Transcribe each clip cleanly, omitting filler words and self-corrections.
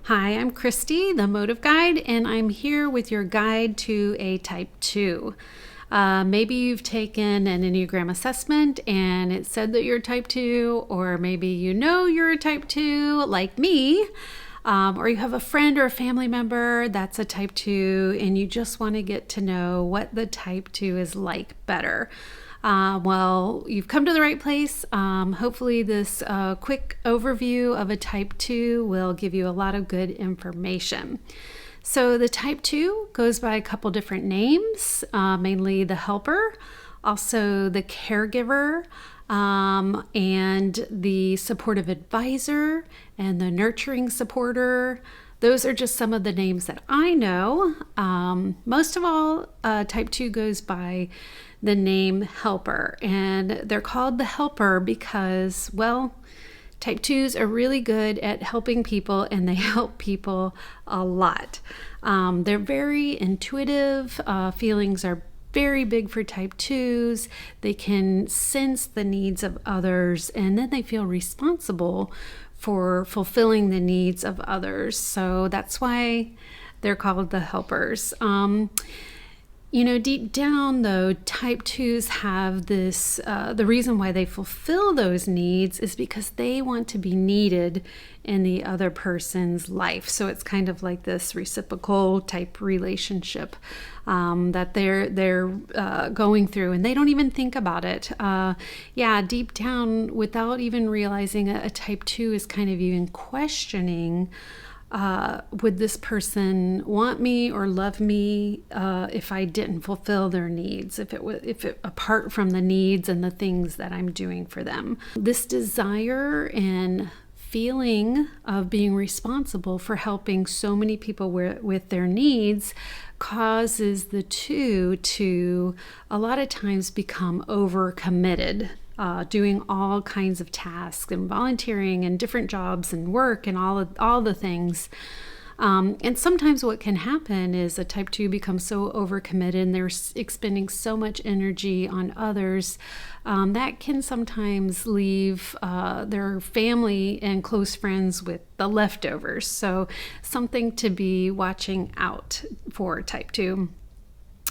Hi, I'm Christie, the Motive Guide, and I'm here with your guide to a Type 2. Maybe you've taken an Enneagram assessment and it said that you're Type 2, or maybe you know you're a Type 2 like me, or you have a friend or a family member that's a Type 2 and you just want to get to know what the Type 2 is like better. Well, you've come to the right place. Hopefully this quick overview of a Type 2 will give you a lot of good information. So the Type 2 goes by a couple different names, mainly the helper, also the caregiver, and the supportive advisor, and the nurturing supporter. Those are just some of the names that I know. Most of all, Type 2 goes by the name helper, and they're called the helper because, well, Type 2s are really good at helping people, and they help people a lot. They're very intuitive. Feelings are very big for Type 2s. They can sense the needs of others, and then they feel responsible for fulfilling the needs of others. So that's why they're called the helpers. Deep down though, Type 2s have this, the reason why they fulfill those needs is because they want to be needed in the other person's life. So it's kind of like this reciprocal type relationship that they're going through, and they don't even think about it. Deep down, without even realizing, a Type 2 is kind of even questioning, would this person want me or love me if I didn't fulfill their needs, if it apart from the needs and the things that I'm doing for them. This desire and feeling of being responsible for helping so many people with their needs causes the 2 to a lot of times become overcommitted. Doing all kinds of tasks and volunteering and different jobs and work and all the things. And sometimes what can happen is a Type 2 becomes so overcommitted and they're expending so much energy on others that can sometimes leave their family and close friends with the leftovers. So something to be watching out for Type 2.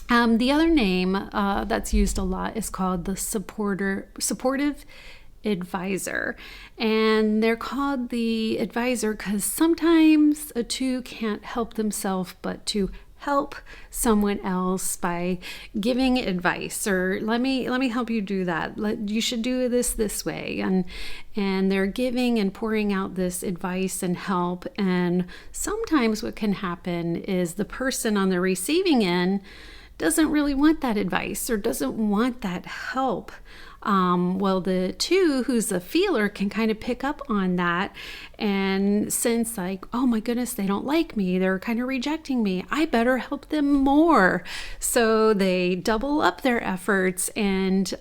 The other name that's used a lot is called the supportive advisor. And they're called the advisor because sometimes a 2 can't help themselves but to help someone else by giving advice, or let me help you do that. You should do this way, and they're giving and pouring out this advice and help. And sometimes what can happen is the person on the receiving end doesn't really want that advice or doesn't want that help. Well, the 2, who's a feeler, can kind of pick up on that and sense like, oh my goodness, they don't like me. They're kind of rejecting me. I better help them more. So they double up their efforts and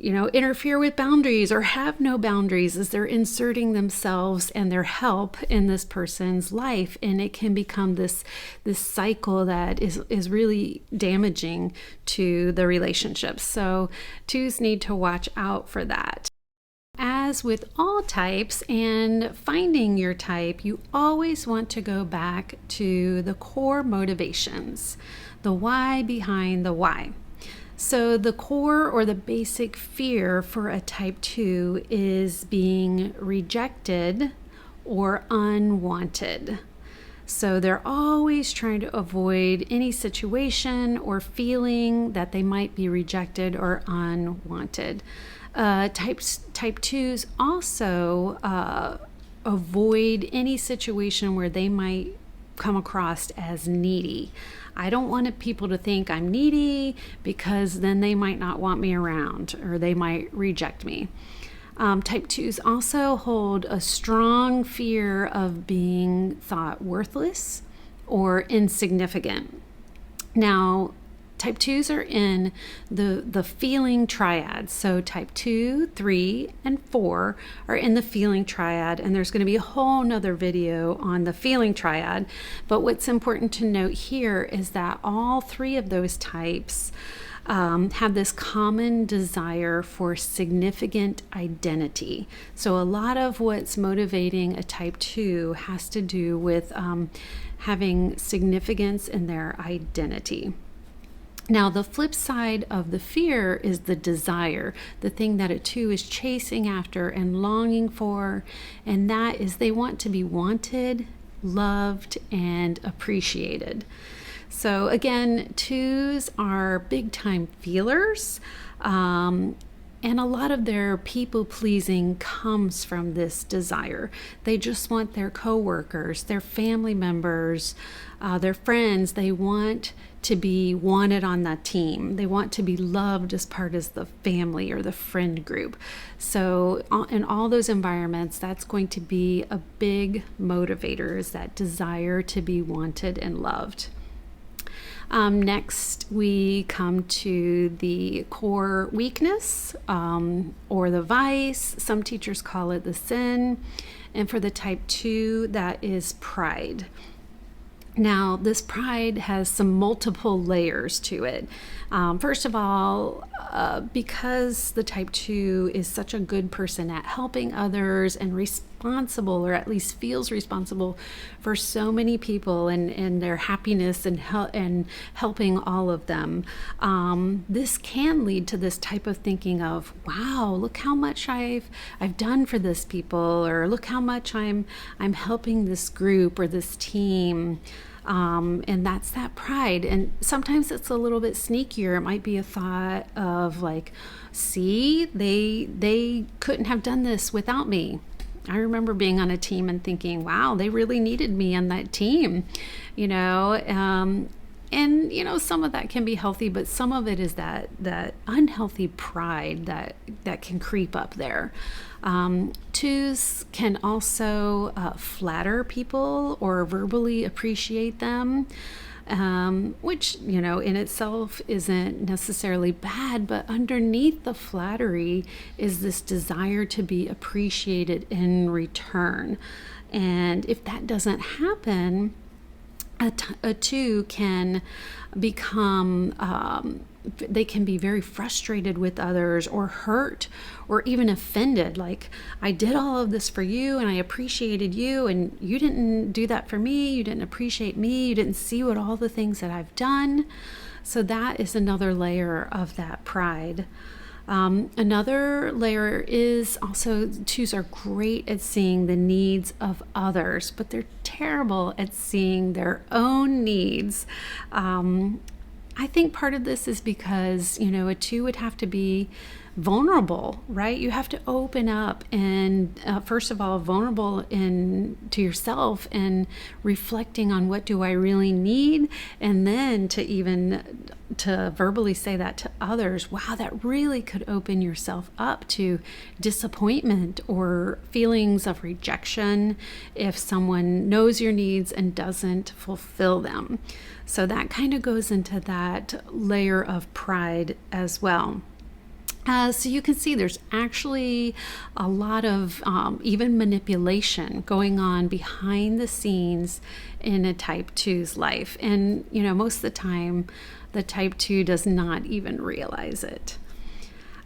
interfere with boundaries or have no boundaries as they're inserting themselves and their help in this person's life. And it can become this cycle that is really damaging to the relationship. So 2s need to watch out for that. As with all types and finding your type, you always want to go back to the core motivations, the why behind the why. So the core or the basic fear for a Type 2 is being rejected or unwanted. So they're always trying to avoid any situation or feeling that they might be rejected or unwanted. Type 2s also avoid any situation where they might come across as needy. I don't want people to think I'm needy because then they might not want me around or they might reject me. Type 2s also hold a strong fear of being thought worthless or insignificant. Now, Type 2s are in the feeling triad. So Type 2, 3, and 4 are in the feeling triad, and there's going to be a whole nother video on the feeling triad. But what's important to note here is that all 3 of those types have this common desire for significant identity. So a lot of what's motivating a type 2 has to do with having significance in their identity. Now, the flip side of the fear is the desire, the thing that a 2 is chasing after and longing for, and that is they want to be wanted, loved, and appreciated. So again, 2s are big time feelers, and a lot of their people pleasing comes from this desire. They just want their coworkers, their family members, their friends. They want to be wanted on that team. They want to be loved as part of the family or the friend group. So in all those environments, that's going to be a big motivator, is that desire to be wanted and loved. Next, we come to the core weakness, or the vice. Some teachers call it the sin. And for the type 2, that is pride. Now, this pride has some multiple layers to it. First of all, because the type 2 is such a good person at helping others and responsible, or at least feels responsible for so many people and their happiness and helping all of them, this can lead to this type of thinking of, wow, look how much I've done for this people, or look how much I'm helping this group or this team. And that's that pride. And sometimes it's a little bit sneakier. It might be a thought of like, see, they couldn't have done this without me. I remember being on a team and thinking, wow, they really needed me on that team, and some of that can be healthy, but some of it is that unhealthy pride that can creep up there. 2s can also flatter people or verbally appreciate them, which in itself isn't necessarily bad, but underneath the flattery is this desire to be appreciated in return. And if that doesn't happen, a 2 can become, they can be very frustrated with others, or hurt, or even offended. Like, I did all of this for you and I appreciated you, and you didn't do that for me. You didn't appreciate me. You didn't see what all the things that I've done. So that is another layer of that pride. Another layer is also 2s are great at seeing the needs of others, but they're terrible at seeing their own needs. I think part of this is because, a 2 would have to be vulnerable, right? You have to open up and, first of all, vulnerable to yourself and reflecting on what do I really need, and then to verbally say that to others. Wow, that really could open yourself up to disappointment or feelings of rejection if someone knows your needs and doesn't fulfill them. So that kind of goes into that layer of pride as well. So you can see there's actually a lot of even manipulation going on behind the scenes in a type 2's life. And, most of the time, the type 2 does not even realize it.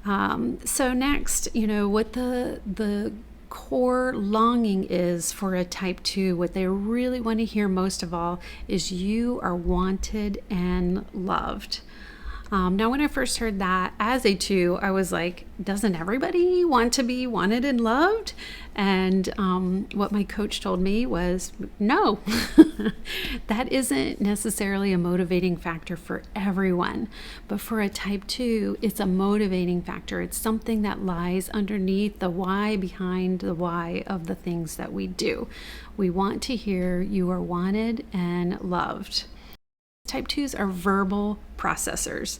So next, what the core longing is for a type 2, what they really want to hear most of all is you are wanted and loved. Now, when I first heard that as a 2, I was like, doesn't everybody want to be wanted and loved? And what my coach told me was, no, that isn't necessarily a motivating factor for everyone. But for a type 2, it's a motivating factor. It's something that lies underneath the why, behind the why of the things that we do. We want to hear you are wanted and loved. Type 2s are verbal processors.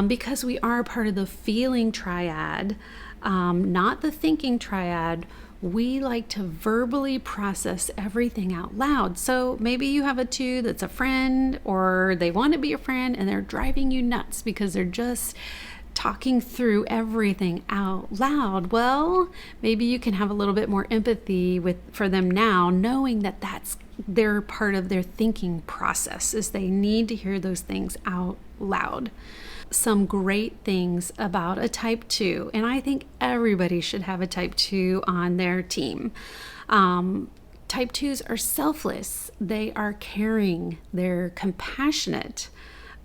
Because we are part of the feeling triad, not the thinking triad, we like to verbally process everything out loud. So maybe you have a 2 that's a friend, or they want to be a friend and they're driving you nuts because they're just talking through everything out loud. Well, maybe you can have a little bit more empathy for them now, knowing that they're part of their thinking process, is they need to hear those things out loud. some great things about a type 2, and I think everybody should have a type 2 on their team. Type 2s are selfless, they are caring, they're compassionate,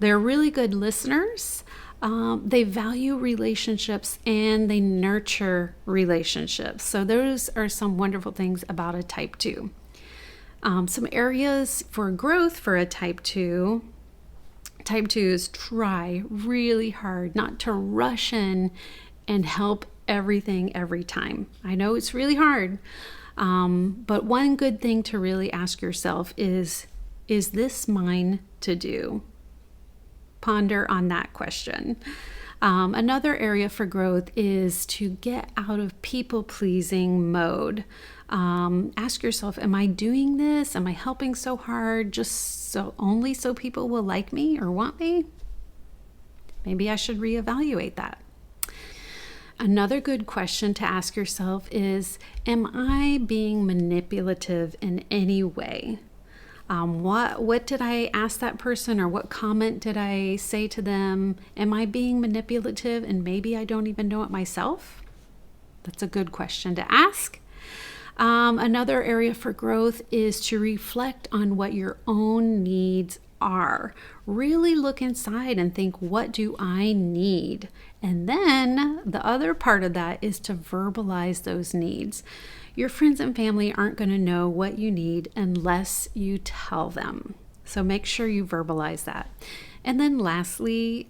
they're really good listeners, they value relationships, and they nurture relationships. So those are some wonderful things about a type 2. Some areas for growth for a type 2. Type 2s try really hard not to rush in and help everything every time. I know it's really hard, but one good thing to really ask yourself is this mine to do? Ponder on that question. Another area for growth is to get out of people-pleasing mode. Ask yourself, am I doing this? Am I helping so hard just only so people will like me or want me? Maybe I should reevaluate that. Another good question to ask yourself is, am I being manipulative in any way? What did I ask that person, or what comment did I say to them? Am I being manipulative and maybe I don't even know it myself? That's a good question to ask. Another area for growth is to reflect on what your own needs are. Really look inside and think, what do I need? And then the other part of that is to verbalize those needs. Your friends and family aren't going to know what you need unless you tell them. So make sure you verbalize that. And then lastly,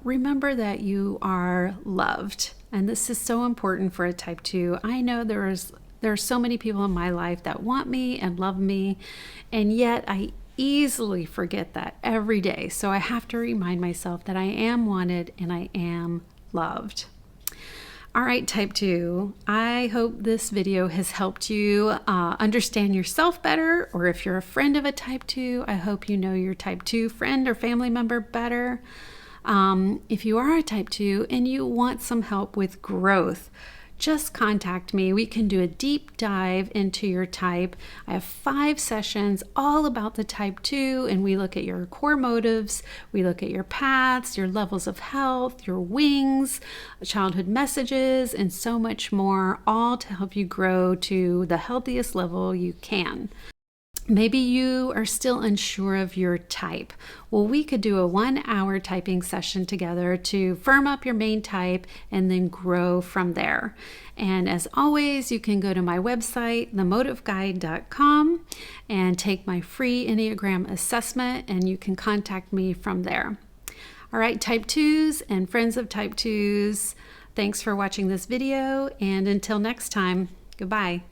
remember that you are loved. And this is so important for a type 2. I know there are so many people in my life that want me and love me, and yet I easily forget that every day. So I have to remind myself that I am wanted and I am loved. All right, type 2, I hope this video has helped you understand yourself better, or if you're a friend of a type 2, I hope you know your type 2 friend or family member better. If you are a type 2 and you want some help with growth, just contact me. We can do a deep dive into your type. I have 5 sessions all about the type 2, and we look at your core motives, we look at your paths, your levels of health, your wings, childhood messages, and so much more, all to help you grow to the healthiest level you can. Maybe you are still unsure of your type. Well, we could do a 1-hour typing session together to firm up your main type and then grow from there. And as always, you can go to my website, themotiveguide.com, and take my free Enneagram assessment, and you can contact me from there. All right, type 2s and friends of type 2s, thanks for watching this video, and until next time, goodbye.